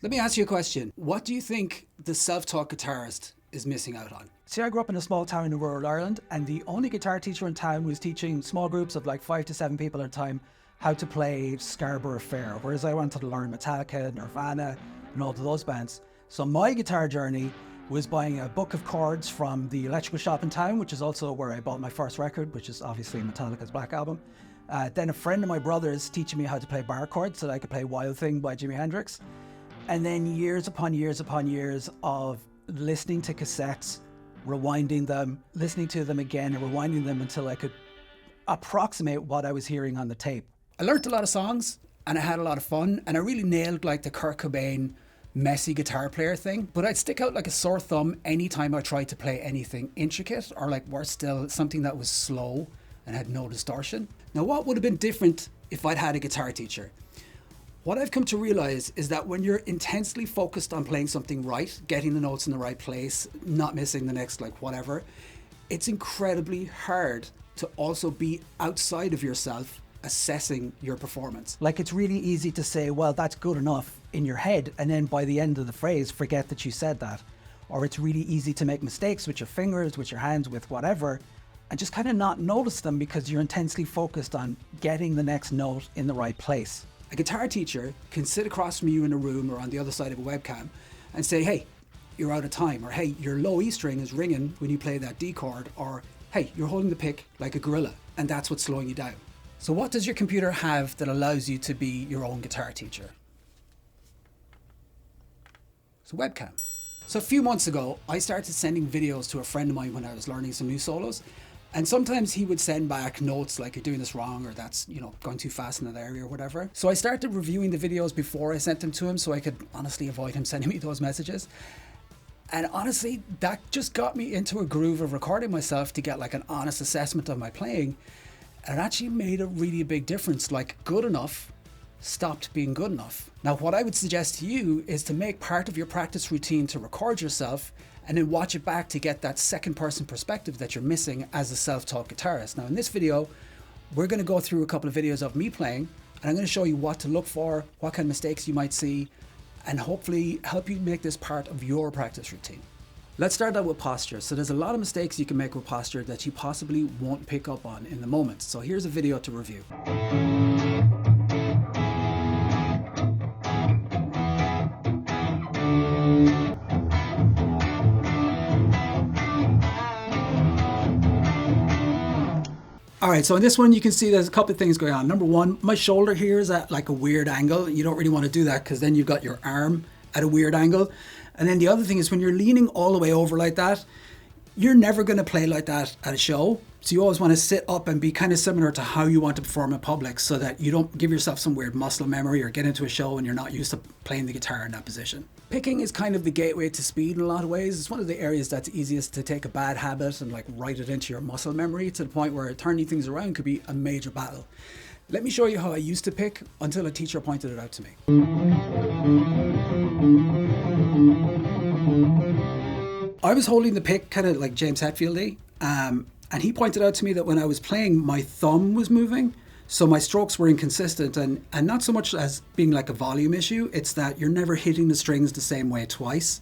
Let me ask you a question. What do you think the self-taught guitarist is missing out on? See, I grew up in a small town in rural Ireland, and the only guitar teacher in town was teaching small groups of like 5 to 7 people at a time how to play Scarborough Fair, whereas I wanted to learn Metallica, Nirvana, and all of those bands. So my guitar journey was buying a book of chords from the electrical shop in town, which is also where I bought my first record, which is obviously Metallica's Black Album. Then a friend of my brother's teaching me how to play bar chords so that I could play Wild Thing by Jimi Hendrix. And then years upon years upon years of listening to cassettes, rewinding them, listening to them again, and rewinding them until I could approximate what I was hearing on the tape. I learned a lot of songs and I had a lot of fun, and I really nailed like the Kurt Cobain messy guitar player thing, but I'd stick out like a sore thumb anytime I tried to play anything intricate, or like worse still, something that was slow and had no distortion. Now, what would have been different if I'd had a guitar teacher? What I've come to realize is that when you're intensely focused on playing something right, getting the notes in the right place, not missing the next like whatever, it's incredibly hard to also be outside of yourself assessing your performance. Like, it's really easy to say, well, that's good enough in your head, and then by the end of the phrase, forget that you said that. Or it's really easy to make mistakes with your fingers, with your hands, with whatever, and just kind of not notice them because you're intensely focused on getting the next note in the right place. A guitar teacher can sit across from you in a room or on the other side of a webcam and say, hey, you're out of time, or hey, your low E string is ringing when you play that D chord, or hey, you're holding the pick like a gorilla, and that's what's slowing you down. So what does your computer have that allows you to be your own guitar teacher? It's a webcam. So a few months ago, I started sending videos to a friend of mine when I was learning some new solos. And sometimes he would send back notes like, you're doing this wrong, or that's, going too fast in that area or whatever. So I started reviewing the videos before I sent them to him so I could honestly avoid him sending me those messages. And honestly, that just got me into a groove of recording myself to get like an honest assessment of my playing. And it actually made a really big difference. Like, good enough stopped being good enough. Now, what I would suggest to you is to make part of your practice routine to record yourself and then watch it back to get that second person perspective that you're missing as a self-taught guitarist. Now in this video, we're going to go through a couple of videos of me playing, and I'm going to show you what to look for, what kind of mistakes you might see, and hopefully help you make this part of your practice routine. Let's start out with posture. So there's a lot of mistakes you can make with posture that you possibly won't pick up on in the moment. So here's a video to review. All right, so in this one, you can see there's a couple of things going on. Number one, my shoulder here is at like a weird angle. You don't really want to do that because then you've got your arm at a weird angle. And then the other thing is when you're leaning all the way over like that, you're never going to play like that at a show. So you always want to sit up and be kind of similar to how you want to perform in public so that you don't give yourself some weird muscle memory or get into a show and you're not used to playing the guitar in that position. Picking is kind of the gateway to speed in a lot of ways. It's one of the areas that's easiest to take a bad habit and like write it into your muscle memory to the point where turning things around could be a major battle. Let me show you how I used to pick until a teacher pointed it out to me. I was holding the pick kind of like James Hetfield-y, and he pointed out to me that when I was playing, my thumb was moving. So my strokes were inconsistent, and not so much as being like a volume issue, it's that you're never hitting the strings the same way twice.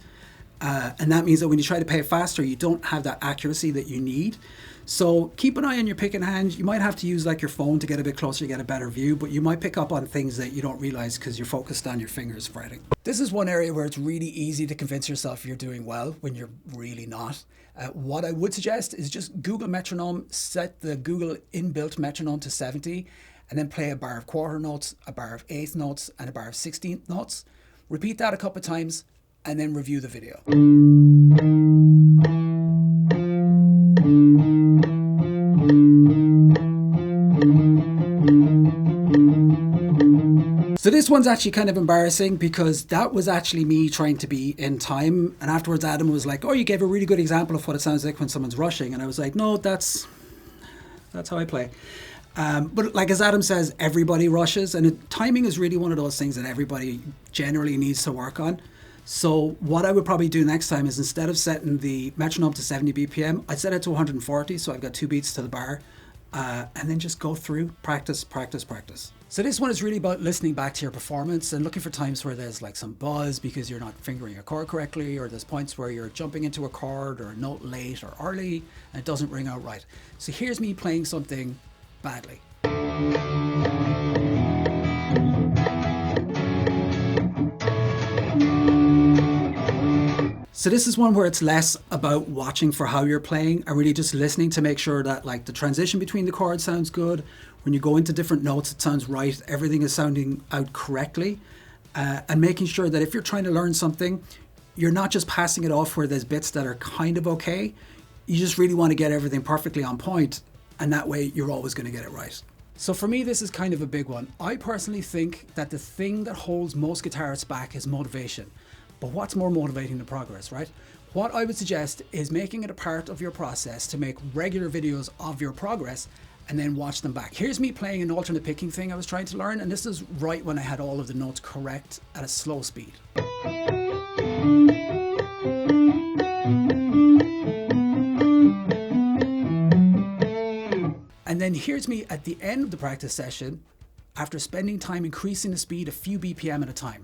And that means that when you try to play it faster, you don't have that accuracy that you need. So keep an eye on your picking hand. You might have to use like your phone to get a bit closer to get a better view, but you might pick up on things that you don't realize because you're focused on your fingers fretting. This is one area where it's really easy to convince yourself you're doing well when you're really not. What I would suggest is just Google metronome, set the Google inbuilt metronome to 70, and then play a bar of quarter notes, a bar of eighth notes, and a bar of 16th notes. Repeat that a couple of times, and then review the video. So this one's actually kind of embarrassing because that was actually me trying to be in time. And afterwards, Adam was like, oh, you gave a really good example of what it sounds like when someone's rushing. And I was like, no, that's how I play. But like as Adam says, everybody rushes, and timing is really one of those things that everybody generally needs to work on. So what I would probably do next time is instead of setting the metronome to 70 BPM, I'd set it to 140. So I've got 2 beats to the bar. and then just go through practice. So this one is really about listening back to your performance and looking for times where there's like some buzz because you're not fingering a chord correctly, or there's points where you're jumping into a chord or a note late or early and it doesn't ring out right. So here's me playing something badly. So this is one where it's less about watching for how you're playing and really just listening to make sure that like the transition between the chords sounds good. When you go into different notes, it sounds right. Everything is sounding out correctly, and making sure that if you're trying to learn something, you're not just passing it off where there's bits that are kind of okay. You just really want to get everything perfectly on point, and that way you're always going to get it right. So for me, this is kind of a big one. I personally think that the thing that holds most guitarists back is motivation. But what's more motivating than progress, right? What I would suggest is making it a part of your process to make regular videos of your progress and then watch them back. Here's me playing an alternate picking thing I was trying to learn, and this is right when I had all of the notes correct at a slow speed. And then here's me at the end of the practice session after spending time increasing the speed a few BPM at a time.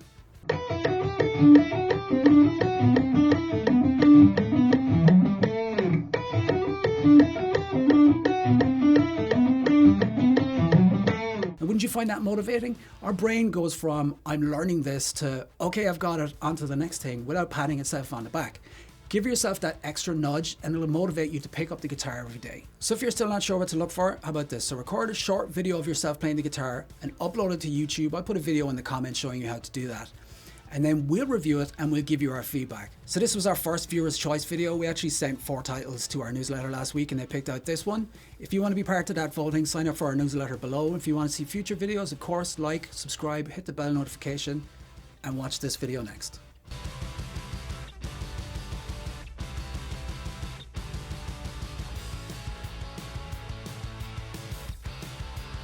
Wouldn't you find that motivating? Our brain goes from I'm learning this to okay, I've got it, onto the next thing without patting itself on the back. Give yourself that extra nudge and it'll motivate you to pick up the guitar every day. So if you're still not sure what to look for, how about this? So record a short video of yourself playing the guitar and upload it to YouTube. I'll put a video in the comments showing you how to do that. And then we'll review it and we'll give you our feedback. So this was our first viewer's choice video. We actually sent 4 titles to our newsletter last week and they picked out this one. If you want to be part of that voting, sign up for our newsletter below. If you want to see future videos, of course, like, subscribe, hit the bell notification and watch this video next.